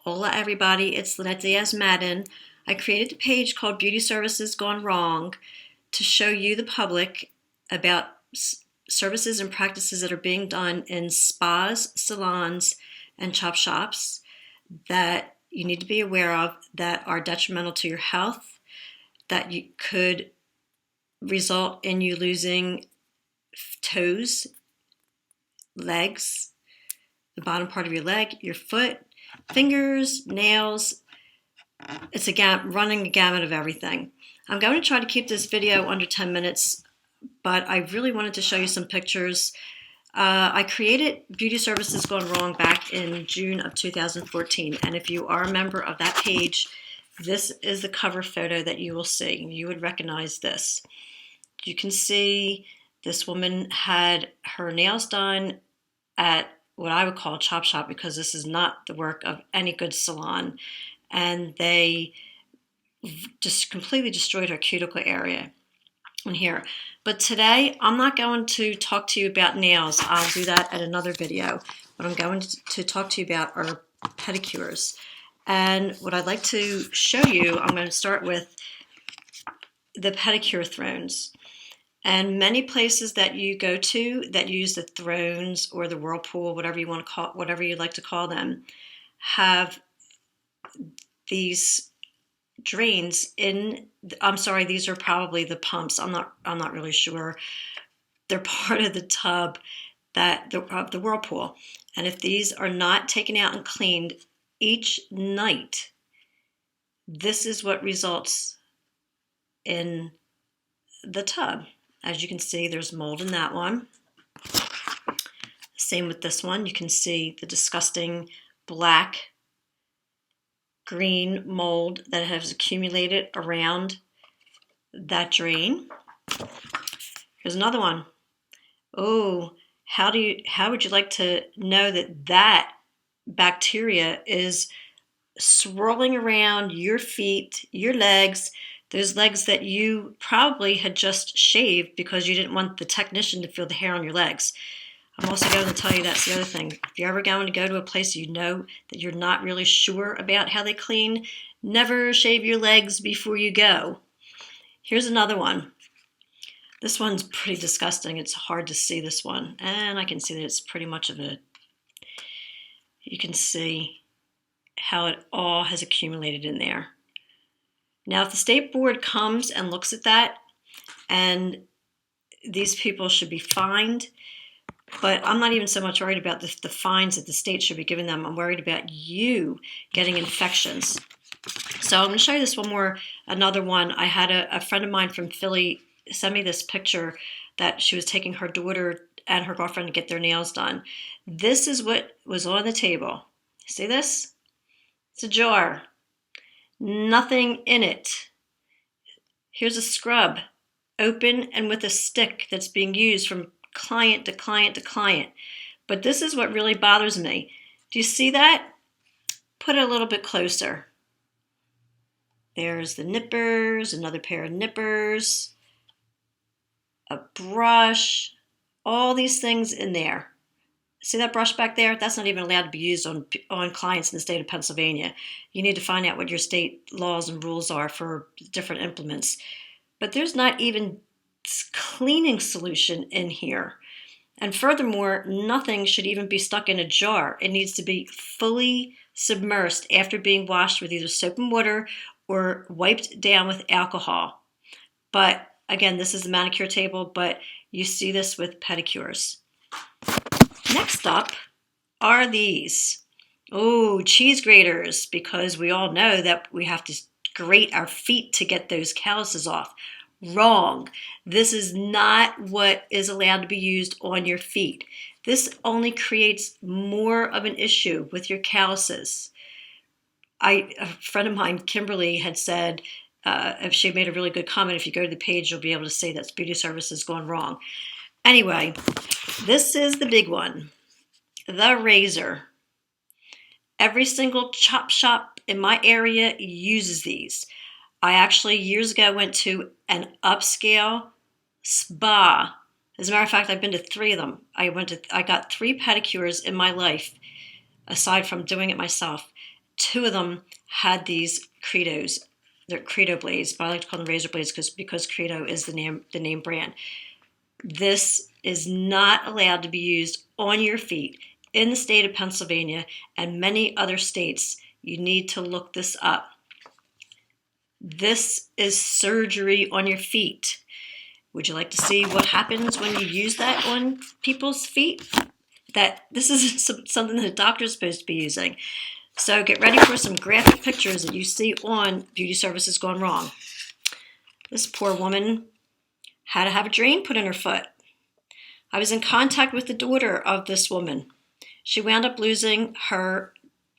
Hola everybody, it's Lynette Diaz-Madden. I created a page called Beauty Services Gone Wrong to show you, the public, about services and practices that are being done in spas, salons, and chop shops that you need to be aware of, that are detrimental to your health, that you could result in you losing toes, legs, the bottom part of your leg, your foot, fingers, nails. It's running a gamut of everything. I'm going to try to keep this video under 10 minutes, but I really wanted to show you some pictures. I created Beauty Services Gone Wrong back in June of 2014, and if you are a member of that page, this is the cover photo that you will see. You would recognize this. You can see this woman had her nails done at what I would call a chop shop, because this is not the work of any good salon, and they just completely destroyed her cuticle area in here. But today I'm not going to talk to you about nails. I'll do that at another video. What I'm going to talk to you about are pedicures. And what I'd like to show you, I'm going to start with the pedicure thrones. And many places that you go to that use the thrones or the whirlpool, whatever you want to call, whatever you like to call them, have these drains in. I'm sorry, these are probably the pumps. I'm not really sure. They're part of the tub of the whirlpool. And if these are not taken out and cleaned each night, this is what results in the tub. As you can see, there's mold in that one. Same with this one. You can see the disgusting black green mold that has accumulated around that drain. Here's another one. Oh, how would you like to know that bacteria is swirling around your feet, your legs, those legs that you probably had just shaved because you didn't want the technician to feel the hair on your legs. I'm also going to tell you, that's the other thing. If you're ever going to go to a place you know that you're not really sure about how they clean, never shave your legs before you go. Here's another one. This one's pretty disgusting. It's hard to see this one. And I can see that it's pretty much of a... You can see how it all has accumulated in there. Now, if the state board comes and looks at that, and these people should be fined, but I'm not even so much worried about the fines that the state should be giving them. I'm worried about you getting infections. So I'm going to show you this another one. I had a friend of mine from Philly send me this picture that she was taking her daughter and her girlfriend to get their nails done. This is what was on the table. See this? It's a jar. Nothing in it. Here's a scrub, open and with a stick, that's being used from client to client to client. But this is what really bothers me. Do you see that? Put it a little bit closer. There's the nippers, another pair of nippers, a brush, all these things in there. See that brush back there? That's not even allowed to be used on clients in the state of Pennsylvania. You need to find out what your state laws and rules are for different implements. But there's not even cleaning solution in here. And furthermore, nothing should even be stuck in a jar. It needs to be fully submersed after being washed with either soap and water or wiped down with alcohol. But again, this is the manicure table, but you see this with pedicures. Next up are these. Oh, cheese graters, because we all know that we have to grate our feet to get those calluses off. Wrong. This is not what is allowed to be used on your feet. This only creates more of an issue with your calluses. A friend of mine, Kimberly, had said, if she made a really good comment, if you go to the page, you'll be able to see that's Beauty Services Gone Wrong. Anyway, this is the big one, the razor. Every single chop shop in my area uses these. I actually years ago went to an upscale spa. As a matter of fact, I've been to 3 of them. I got 3 pedicures in my life, aside from doing it myself. two of them had these Credos. They're Credo blades, but I like to call them razor blades because Credo is the name brand. This is not allowed to be used on your feet in the state of Pennsylvania and many other states. You need to look this up. This is surgery on your feet. Would you like to see what happens when you use that on people's feet? This is something that a doctor is supposed to be using. So get ready for some graphic pictures that you see on Beauty Services Gone Wrong. This poor woman had to have a drain put in her foot. I was in contact with the daughter of this woman. She wound up losing her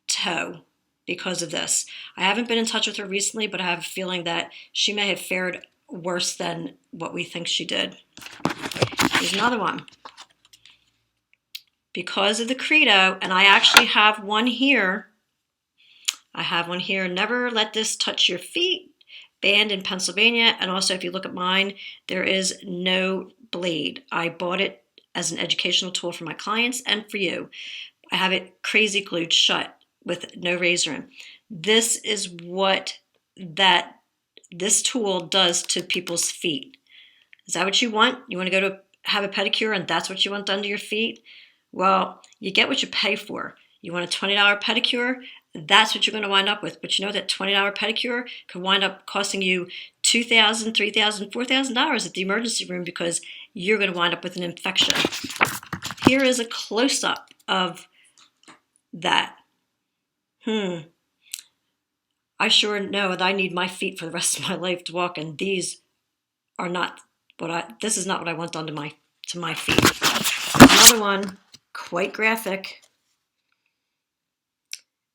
toe because of this. I haven't been in touch with her recently, but I have a feeling that she may have fared worse than what we think she did. Here's another one. Because of the Credo, and I actually have one here. Never let this touch your feet. Banned in Pennsylvania. And also, if you look at mine, there is no blade. I bought it as an educational tool for my clients and for you. I have it crazy glued shut with no razor in. This is what this tool does to people's feet. Is that what you want? You want to go to have a pedicure and that's what you want done to your feet? Well, you get what you pay for. You want a $20 pedicure? That's what you're going to wind up with. But you know that $20 pedicure could wind up costing you $2,000, $3,000, $4,000 at the emergency room because you're going to wind up with an infection. Here is a close-up of that. I sure know that I need my feet for the rest of my life to walk, and these are not this is not what I want done to my feet. Another one, quite graphic.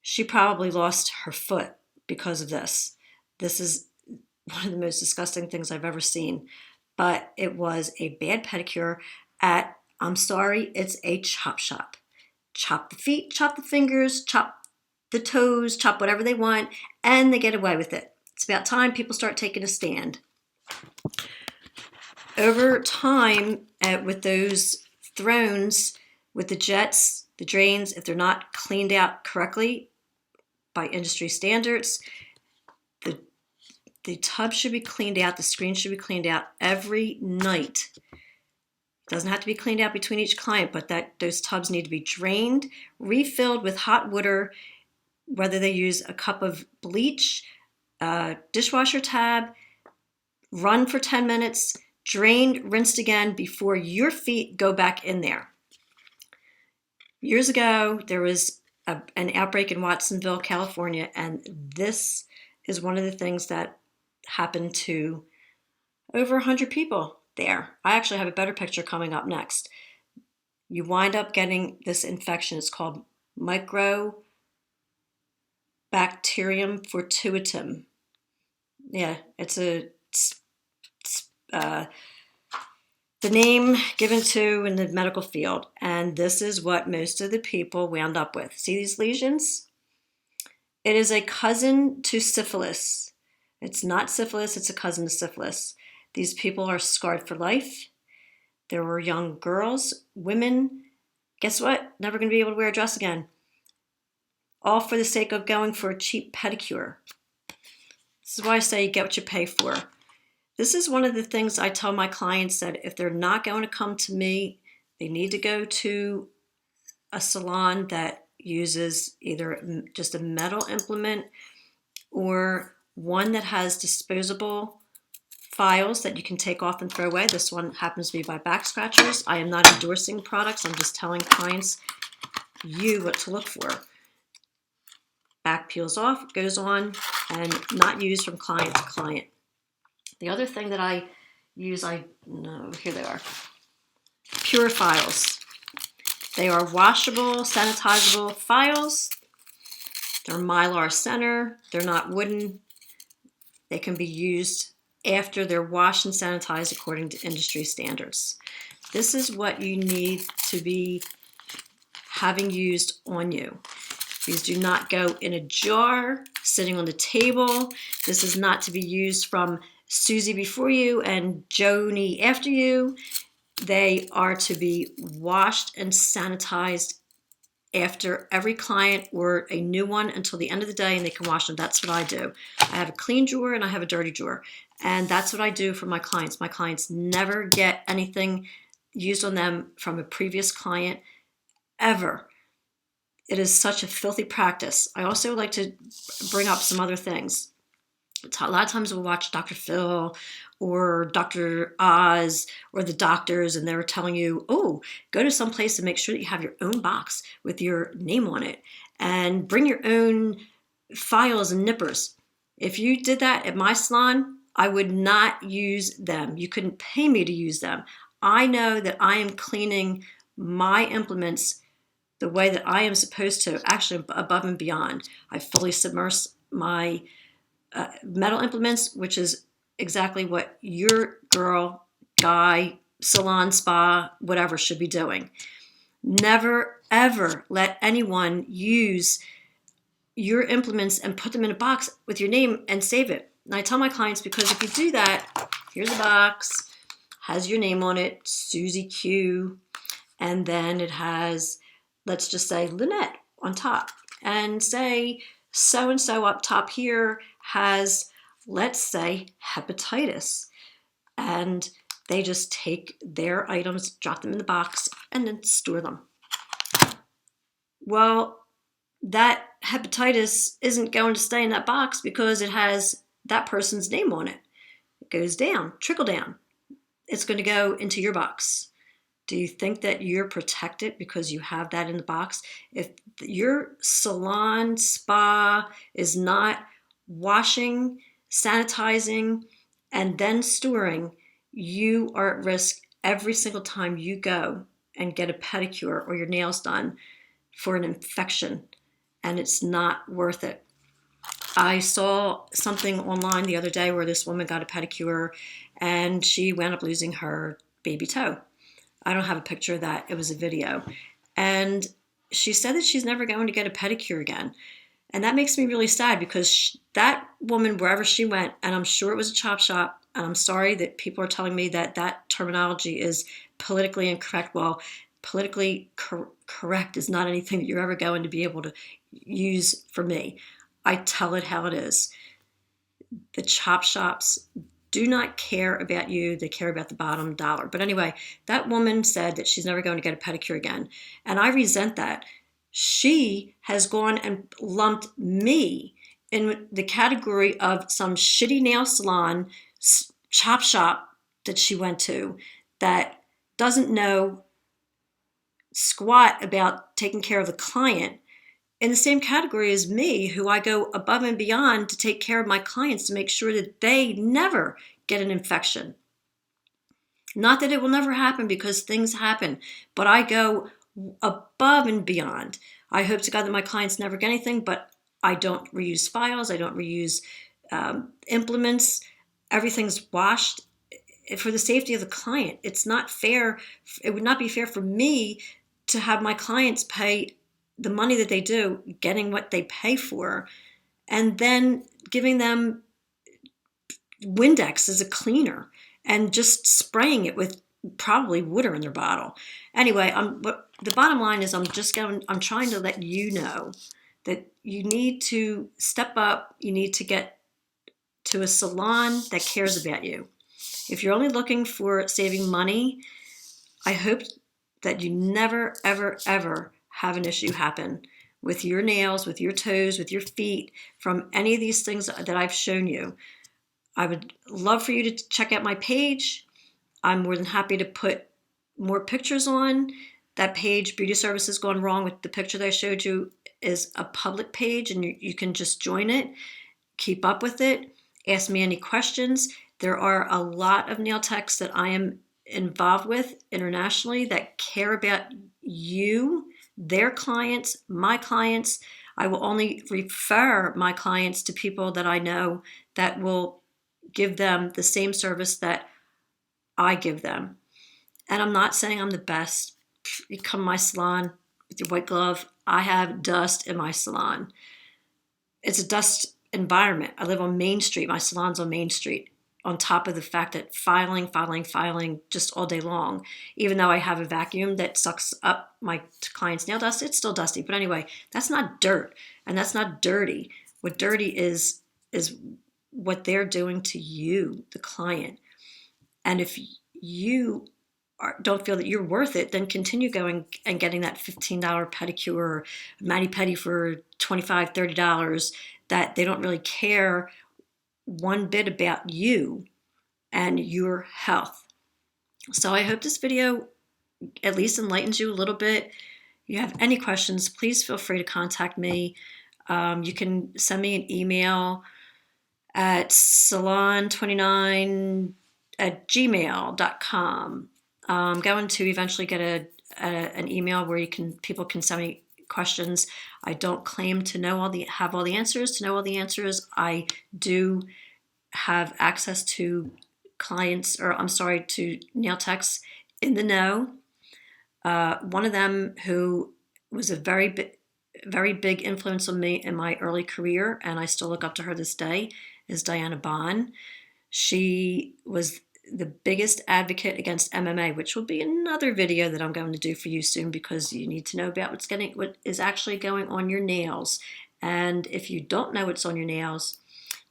She probably lost her foot because of this. This is one of the most disgusting things I've ever seen, but it was a bad pedicure at, I'm sorry, it's a chop shop. Chop the feet, chop the fingers, chop the toes, chop whatever they want, and they get away with it. It's about time people start taking a stand. Over time, with those thrones, with the jets, the drains, if they're not cleaned out correctly by industry standards, the tub should be cleaned out, the screen should be cleaned out every night. It doesn't have to be cleaned out between each client, but those tubs need to be drained, refilled with hot water, whether they use a cup of bleach, dishwasher tab, run for 10 minutes, drained, rinsed again before your feet go back in there. Years ago, there was an outbreak in Watsonville, California, and this is one of the things that happened to over 100 people there. I actually have a better picture coming up next. You wind up getting this infection. It's called Mycobacterium fortuitum. Yeah, it's the name given to in the medical field, and this is what most of the people wound up with. See these lesions? It is a cousin to syphilis. It's not syphilis, it's a cousin to syphilis. These people are scarred for life. There were young girls, women. Guess what? Never going to be able to wear a dress again. All for the sake of going for a cheap pedicure. This is why I say you get what you pay for. This is one of the things I tell my clients, that if they're not going to come to me, they need to go to a salon that uses either just a metal implement or one that has disposable files that you can take off and throw away. This one happens to be by Back Scratchers. I am not endorsing products. I'm just telling clients what to look for. Back peels off, goes on, and not used from client to client. The other thing that I use, here they are, Pure Files. They are washable, sanitizable files. They're Mylar center. They're not wooden. They can be used after they're washed and sanitized according to industry standards. This is what you need to be having used on you. These do not go in a jar sitting on the table. This is not to be used from Susie before you and Joni after you. They are to be washed and sanitized after every client or a new one until the end of the day, and they can wash them. That's what I do. I have a clean drawer and I have a dirty drawer. And that's what I do for my clients. My clients never get anything used on them from a previous client ever. It is such a filthy practice. I also like to bring up some other things. A lot of times we'll watch Dr. Phil or Dr. Oz or the doctors, and they're telling you, oh, go to some place and make sure that you have your own box with your name on it, and bring your own files and nippers. If you did that at my salon, I would not use them. You couldn't pay me to use them. I know that I am cleaning my implements the way that I am supposed to, actually above and beyond. I fully submerge my metal implements, which is exactly what your girl, guy, salon, spa, whatever should be doing. Never, ever let anyone use your implements and put them in a box with your name and save it. And I tell my clients, because if you do that, here's a box, has your name on it, Susie Q, and then it has, let's just say, Lynette on top, and say so-and-so up top here has, let's say, hepatitis. And they just take their items, drop them in the box, and then store them. Well, that hepatitis isn't going to stay in that box because it has that person's name on it. It goes down, trickle down. It's going to go into your box. Do you think that you're protected because you have that in the box? If your salon, spa is not washing, sanitizing, and then storing, you are at risk every single time you go and get a pedicure or your nails done for an infection, and it's not worth it. I saw something online the other day where this woman got a pedicure and she wound up losing her baby toe. I don't have a picture of that. It was a video. And she said that she's never going to get a pedicure again. And that makes me really sad because that woman, wherever she went, and I'm sure it was a chop shop, and I'm sorry that people are telling me that that terminology is politically incorrect. Well, politically correct is not anything that you're ever going to be able to use for me. I tell it how it is. The chop shops do not care about you. They care about the bottom dollar. But anyway, that woman said that she's never going to get a pedicure again. And I resent that. She has gone and lumped me in the category of some shitty nail salon, chop shop that she went to that doesn't know squat about taking care of the client, in the same category as me, who I go above and beyond to take care of my clients to make sure that they never get an infection. Not that it will never happen, because things happen, but I go above and beyond. I hope to God that my clients never get anything, but I don't reuse files. I don't reuse implements. Everything's washed for the safety of the client. It's not fair. It would not be fair for me to have my clients pay the money that they do, getting what they pay for, and then giving them Windex as a cleaner and just spraying it with probably water in their bottle. Anyway, the bottom line is I'm trying to let you know that you need to step up. You need to get to a salon that cares about you. If you're only looking for saving money, I hope that you never, ever, ever have an issue happen with your nails, with your toes, with your feet, from any of these things that I've shown you. I would love for you to check out my page. I'm more than happy to put more pictures on. That page, Beauty Services Gone Wrong, with the picture that I showed you, is a public page, and you can just join it, keep up with it, ask me any questions. There are a lot of nail techs that I am involved with internationally that care about you, their clients, my clients. I will only refer my clients to people that I know that will give them the same service that I give them. And I'm not saying I'm the best. You come to my salon with your white glove. I have dust in my salon. It's a dust environment. I live on Main Street. My salon's on Main Street. on top of the fact that filing just all day long. Even though I have a vacuum that sucks up my client's nail dust, it's still dusty. But anyway, that's not dirt, and that's not dirty. What dirty is what they're doing to you, the client. And if you don't feel that you're worth it, then continue going and getting that $15 pedicure or mani-pedi for $25, $30 that they don't really care one bit about you and your health. So I hope this video at least enlightens you a little bit. If you have any questions, please feel free to contact me. You can send me an email at salon29@gmail.com. I'm going to eventually get an email where people can send me questions. I don't claim to have all the answers. To know all the answers, I do have access to to nail techs in the know. One of them who was a very big influence on me in my early career, and I still look up to her this day, is Diana Bond. She was the biggest advocate against MMA, which will be another video that I'm going to do for you soon, because you need to know about what is actually going on your nails. And if you don't know what's on your nails,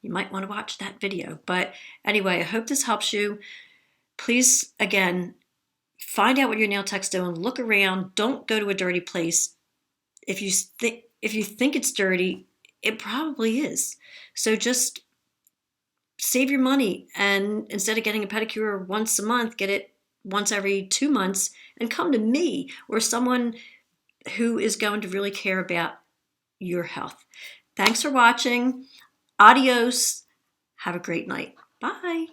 you might want to watch that video. But anyway, I hope this helps you. Please, again, find out what your nail tech's doing. Look around. Don't go to a dirty place. If you think it's dirty, it probably is. So just save your money, and instead of getting a pedicure once a month, get it once every 2 months, and come to me or someone who is going to really care about your health. Thanks for watching. Adios. Have a great night. Bye.